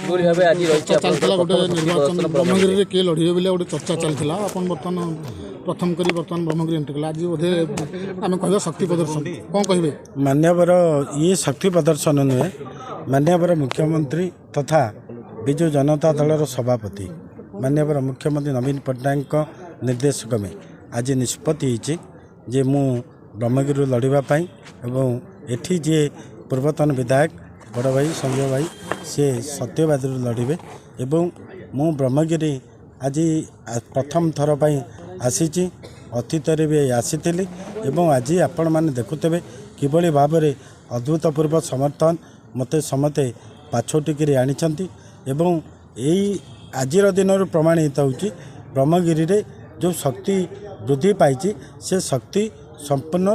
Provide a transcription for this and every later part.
किभଳି भाबे आज रही चलता गोटे निर्वाचन ब्रह्मगिरी किए लड़े बोले गोटे चर्चा चलता आप बर्तमान प्रथम करी बर्तमान ब्रह्मगिरी एंट्री कला आज बोधे आम कह शक्ति प्रदर्शन कौन कहे मान्यवर ये शक्ति प्रदर्शन नुहे मान्यवर मुख्यमंत्री तथा विजु जनता दलर सभापति मान्यवर मुख्यमंत्री नवीन पट्टनायक निर्देशक में आज निष्पत्ति जे मु ब्रह्मगिरी लड़ाई एवं एठी जे पूर्वतन विधायक बड़ भाई संजय भाई सी सत्यवादी लड़े एवं मु ब्रह्मगिरी आज प्रथम थर पर आसी अतीत भी आसी एवं आज आपण मैंने देखुते किभली भाव में अद्भुतपूर्व समर्थन मते समते पाछोटिकी आनी एवं यही आज दिन प्रमाणित होची ब्रह्मगिरी रे जो शक्ति वृद्धि पाई से शक्ति संपूर्ण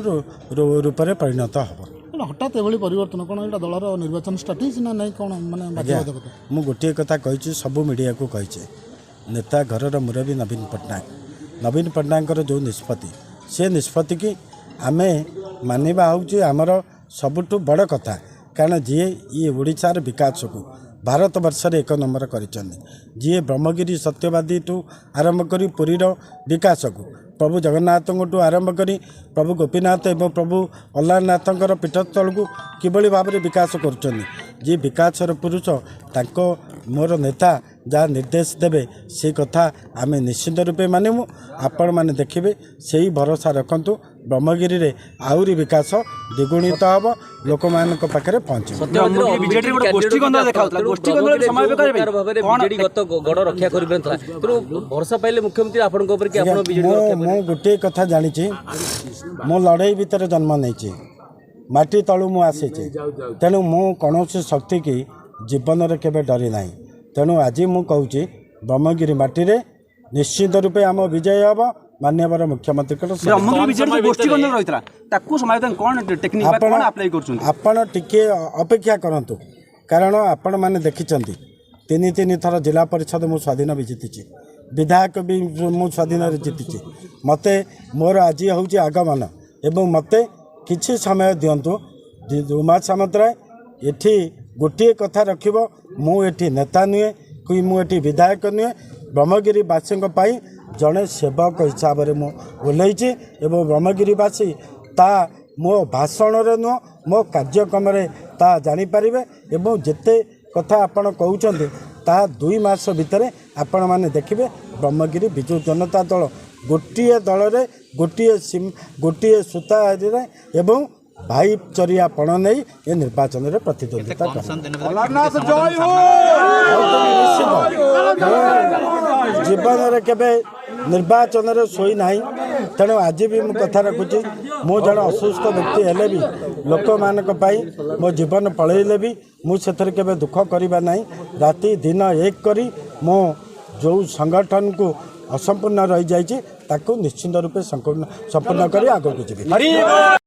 रूप से परिणत हो हठात एभली परिवर्तन कौन यहाँ दलर निर्वाचन स्ट्राटेजी ना नहीं कौन माने मु गोटे कथा कही सबू मीडिया को कही नेता घर मुरबी नवीन पट्टनायक जो निष्पत्ति से निष्पत्ति की आम मानवा हूँ आमर सबुठ बड़ कथा कारण जी ये ओडिशार विकास को भारत वर्ष रे 1 नंबर जी ब्रह्मगिरी सत्यवादी टू आरंभ करी पुरीर विकास को प्रभु जगन्नाथ आरंभ करी प्रभु गोपीनाथ एवं प्रभु अल्लाहनाथर पीठस्थल को किभली भाव में विकास कर जी विकासर पुरुष तांको मोर नेता जहाँ निर्देश देवे से कथा आम निश्चित रूपे मानमु आपण मैंने देखिए से ही भरोसा रखु ब्रह्मगिरी रे आहुरी विकास द्विगुणित हम लोक मान पाखे पहुँचे मु गोटे कथा जानी मो लड़ाई भितर जन्म नहीं माटी तलू मु आसी तेणु मु कौन शक्ति की जीवन में केवे डरी ना तेणु आज मु कहूँ ब्रह्मगिरी माटी रे निश्चित रूपे आम विजय हम मान्यवर मुख्यमंत्री आपण टिके अपेक्षा करंतु कारण आपण माने देखिचंती तीन थर जिला परिषद मु स्वाधीन भी जीति विधायक भी मु स्वाधीन जीति मते मोर आज हूँ आगमन एवं मते किछि समय दिंतु उमा सामंतराय एठी गोटे कथा रखिब मु एठी नेता नुहे कि मु एठी विधायक नुहे ब्रह्मगिरीवासी जड़े सेवक हिसाब से मुझे एवं ब्रह्मगिरीवासी ता मो भाषण नुह मो कार्यक्रम ता जानीपर एवं जिते कथा आपण कहते ता 2 मास भितर आपण मैंने देखिए ब्रह्मगिरी विजु जनता दल गोटे दल रे गोटे सूता एवं भाईचरिया पण नहीं ये निर्वाचन में प्रतिद्वंदिता जीवन में केवे निर्वाचन में शोई ना तेणु आज भी मुझे कथा रखुची मु जन असुस्थ व्यक्ति हेले भी लोक मान मो जीवन पलैले भी मुझे केवे दुख करवा ना राति दिन एक करी मो जो संगठन को असंपूर्ण रही जाइए निश्चित रूपे संपूर्ण कर आगे को जी।